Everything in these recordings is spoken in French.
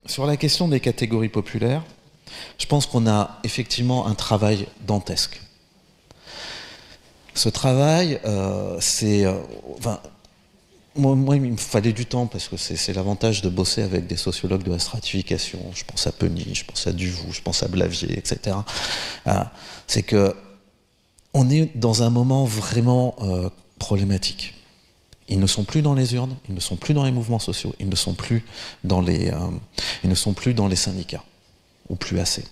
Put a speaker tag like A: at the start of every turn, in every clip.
A: Sur la question des catégories populaires, je pense qu'on a effectivement un travail dantesque. Ce travail, moi, il me fallait du temps parce que c'est l'avantage de bosser avec des sociologues de la stratification. Je pense à Penny, je pense à Duvaux, je pense à Blavier, etc. C'est que on est dans un moment vraiment problématique. Ils ne sont plus dans les urnes, ils ne sont plus dans les mouvements sociaux, ils ne sont plus dans les syndicats, ou plus assez.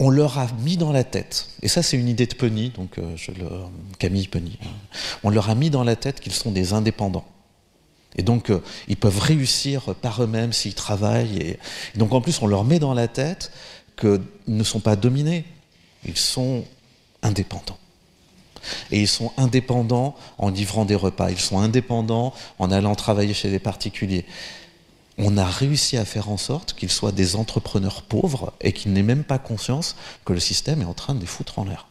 A: On leur a mis dans la tête, et ça c'est une idée de Penny, donc Camille Penny, on leur a mis dans la tête qu'ils sont des indépendants. Et donc ils peuvent réussir par eux-mêmes s'ils travaillent. Et donc en plus on leur met dans la tête qu'ils ne sont pas dominés, ils sont indépendants. Et ils sont indépendants en livrant des repas, ils sont indépendants en allant travailler chez des particuliers. On a réussi à faire en sorte qu'ils soient des entrepreneurs pauvres et qu'ils n'aient même pas conscience que le système est en train de les foutre en l'air.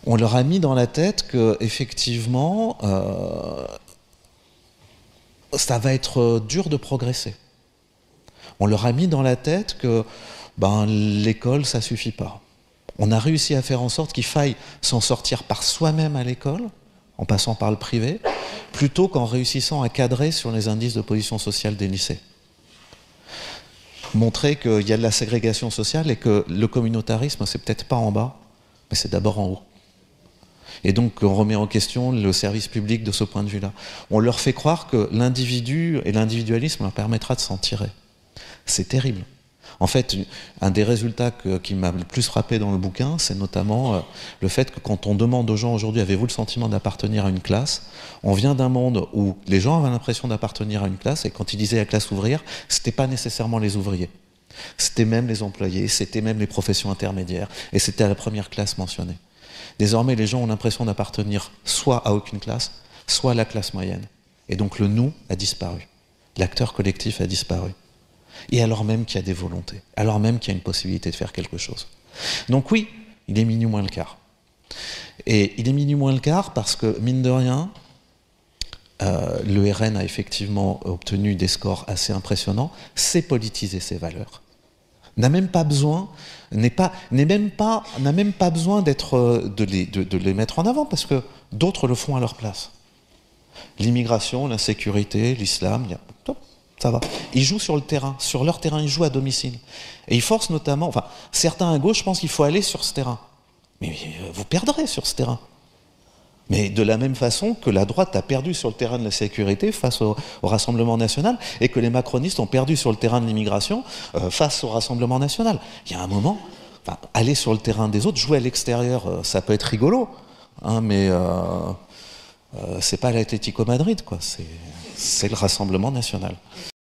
A: On leur a mis dans la tête que, effectivement, ça va être dur de progresser. On leur a mis dans la tête que l'école, ça suffit pas. On a réussi à faire en sorte qu'il faille s'en sortir par soi-même à l'école, en passant par le privé, plutôt qu'en réussissant à cadrer sur les indices de position sociale des lycées. Montrer qu'il y a de la ségrégation sociale et que le communautarisme, c'est peut-être pas en bas, mais c'est d'abord en haut. Et donc on remet en question le service public de ce point de vue-là. On leur fait croire que l'individu et l'individualisme leur permettra de s'en tirer. C'est terrible. En fait, un des résultats qui m'a le plus frappé dans le bouquin, c'est notamment le fait que quand on demande aux gens aujourd'hui, avez-vous le sentiment d'appartenir à une classe? On vient d'un monde où les gens avaient l'impression d'appartenir à une classe, et quand ils disaient la classe ouvrière, c'était pas nécessairement les ouvriers. C'était même les employés, c'était même les professions intermédiaires, et c'était la première classe mentionnée. Désormais, les gens ont l'impression d'appartenir soit à aucune classe, soit à la classe moyenne. Et donc le nous a disparu. L'acteur collectif a disparu. Et alors même qu'il y a des volontés, alors même qu'il y a une possibilité de faire quelque chose. Donc oui, il est minuit moins le quart. Et il est minuit moins le quart parce que, mine de rien, le RN a effectivement obtenu des scores assez impressionnants, sait politiser ses valeurs. N'a même pas besoin, n'a même pas besoin de les mettre en avant parce que d'autres le font à leur place. L'immigration, l'insécurité, l'islam, ça va. Ils jouent sur le terrain, sur leur terrain, ils jouent à domicile. Et ils forcent notamment, certains à gauche pensent qu'il faut aller sur ce terrain. Mais vous perdrez sur ce terrain. Mais de la même façon que la droite a perdu sur le terrain de la sécurité face au Rassemblement national et que les macronistes ont perdu sur le terrain de l'immigration face au Rassemblement national. Il y a un moment, aller sur le terrain des autres, jouer à l'extérieur, ça peut être rigolo, hein, mais c'est pas l'Atlético Madrid, quoi. C'est le Rassemblement national.